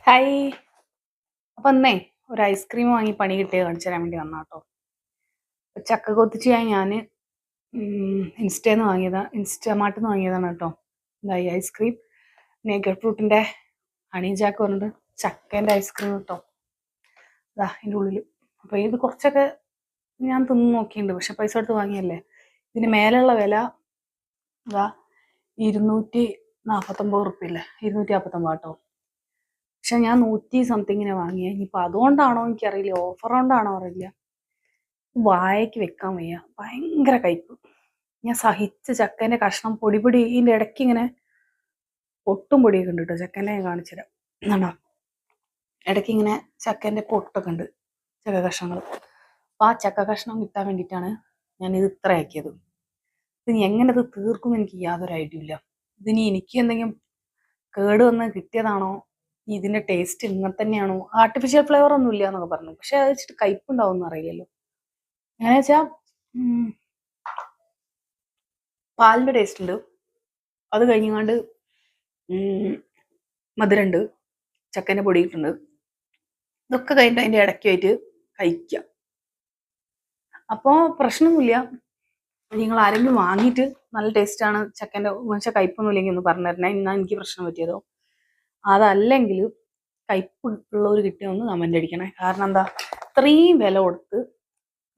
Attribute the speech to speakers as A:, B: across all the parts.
A: Hi. അപ്പൊ എന്നേ ഒരു ഐസ്ക്രീം വാങ്ങി പണി കിട്ടിയത് കാണിച്ചു തരാൻ വേണ്ടി വന്നാട്ടോ. ചക്ക കൊത്തിച്ച് ഞാൻ ഇൻസ്റ്റേന്ന് വാങ്ങിയതാ, ഇൻസ്റ്റാമാർട്ടിൽ നിന്ന് വാങ്ങിയതാണ് കേട്ടോ. ഇതായി ഐസ്ക്രീം, നേഗർ ഫ്രൂട്ടിന്റെ ഹണി ജാക്ക് പറഞ്ഞിട്ട് ചക്കേന്റെ ഐസ്ക്രീം കേട്ടോ. ഇതാ ഇതിൻ്റെ ഉള്ളിൽ. അപ്പൊ ഇത് കുറച്ചൊക്കെ ഞാൻ തിന്ന് നോക്കിയിട്ടുണ്ട്, പക്ഷെ പൈസ കൊടുത്ത് വാങ്ങിയല്ലേ. ഇതിന് മേലുള്ള വില ഇതാ 249 റുപ്യല്ലേ, 249 കേട്ടോ. പക്ഷെ ഞാൻ 100 സംതിങ്ങിനെ വാങ്ങിയ. ഇനിയിപ്പോൾ അതുകൊണ്ടാണോ എനിക്കറിയില്ല, ഓഫർ കൊണ്ടാണോ അറിയില്ല, വായക്ക് വെക്കാൻ വയ്യ, ഭയങ്കര കയ്പ്പ്. ഞാൻ സഹിച്ച് ചക്കേന്റെ കഷ്ണം പൊടി ഇതിൻ്റെ ഇടയ്ക്ക് ഇങ്ങനെ പൊട്ടും പൊടിയൊക്കെ ഉണ്ട് കേട്ടോ. ചക്കേൻ്റെ ഞാൻ കാണിച്ചുതരാം. എന്നാ ഇടയ്ക്ക് ഇങ്ങനെ ചക്കേന്റെ പൊട്ടൊക്കെ ഉണ്ട്, ചക്ക കഷ്ണങ്ങൾ. അപ്പം ആ ചക്ക കഷ്ണം കിട്ടാൻ വേണ്ടിയിട്ടാണ് ഞാനിത് ഇത്ര ആക്കിയത്. ഇനി എങ്ങനെ ഇത് തീർക്കും എനിക്ക് യാതൊരു ഐഡിയ ഇല്ല. ഇതിനി എനിക്ക് എന്തെങ്കിലും കേട് വന്ന് കിട്ടിയതാണോ, ഇതിന്റെ ടേസ്റ്റ് ഇങ്ങനെ തന്നെയാണോ, ആർട്ടിഫിഷ്യൽ ഫ്ലേവർ ഒന്നും ഇല്ല എന്നൊക്കെ പറഞ്ഞു. പക്ഷെ അത് വെച്ചിട്ട് കയ്പുണ്ടാവും എന്ന് അറിയില്ലല്ലോ. എങ്ങനെ വെച്ചാ പാലിന്റെ ടേസ്റ്റ് ഉണ്ട്, അത് കഴിഞ്ഞാണ്ട് മധുരമുണ്ട്, ചക്കൻ്റെ പൊടിയിട്ടുണ്ട്. ഇതൊക്കെ കഴിഞ്ഞിട്ട് അതിന്റെ ഇടയ്ക്കായിട്ട് കഴിക്കുക. അപ്പോൾ പ്രശ്നമൊന്നുമില്ല. നിങ്ങൾ ആരെങ്കിലും വാങ്ങിയിട്ട് നല്ല ടേസ്റ്റാണ് ചക്കൻ്റെ മനുഷ്യ കയ്പൊന്നും ഇല്ലെങ്കിൽ ഒന്ന് പറഞ്ഞു തരണേ, എന്നാൽ എനിക്ക് പ്രശ്നം പറ്റിയതോ. അതല്ലെങ്കിൽ കയ്പ് ഉള്ളവർ കിട്ടിയൊന്ന് കമൻ്റ് അടിക്കണേ. കാരണം എന്താ, ഇത്രയും വില കൊടുത്ത്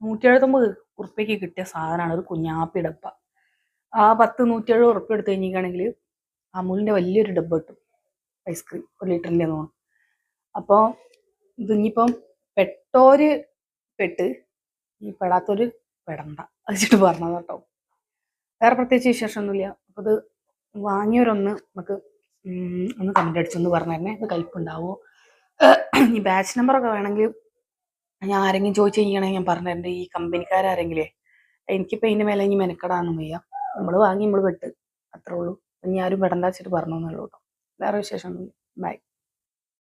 A: 179 ഉറുപ്പ്യക്ക് കിട്ടിയ സാധനമാണ് ഒരു കുഞ്ഞാപ്പി ഡബ്ബ. ആ 170 ഉറുപ്പ്യ എടുത്ത് കഴിഞ്ഞിരിക്കുകയാണെങ്കിൽ അമൂലിൻ്റെ വലിയൊരു ഡബ്ബ കിട്ടും ഐസ്ക്രീം, 1 ലിറ്ററിൻ്റെ തോന്നും. അപ്പോൾ ഇതിനിപ്പം പെട്ടോര് പെട്ട്, ഈ പെടാത്തൊരു പെടണ്ട, അതിച്ചിട്ട് പറഞ്ഞത് കേട്ടോ. വേറെ പ്രത്യേകിച്ച് വിശേഷമൊന്നുമില്ല. അപ്പോൾ ഇത് വാങ്ങിയവരൊന്ന് നമുക്ക് ഒന്ന് കമൻ്റ് അടിച്ചൊന്ന് പറഞ്ഞു തരണേ, ഇത് കയ്പുണ്ടാവുമോ. ഈ ബാച്ച് നമ്പറൊക്കെ വേണമെങ്കിൽ ഞാൻ ആരെങ്കിലും ചോദിച്ചു കഴിഞ്ഞാണെങ്കിൽ ഞാൻ പറഞ്ഞു തരേണ്ടത്. ഈ കമ്പനിക്കാരെങ്കിലേ, എനിക്കിപ്പോൾ ഇതിൻ്റെ മേലെ ഇനി മെനക്കെടാനൊന്നും വയ്യ. നമ്മൾ വാങ്ങി നമ്മൾ പെട്ട്, അത്രേ ഉള്ളൂ. ഇനി ആരും പെടണ്ട വെച്ചിട്ട് പറഞ്ഞു എന്നുള്ളൂ കേട്ടോ. വേറെ വിശേഷമൊന്നുമില്ല. ബൈ.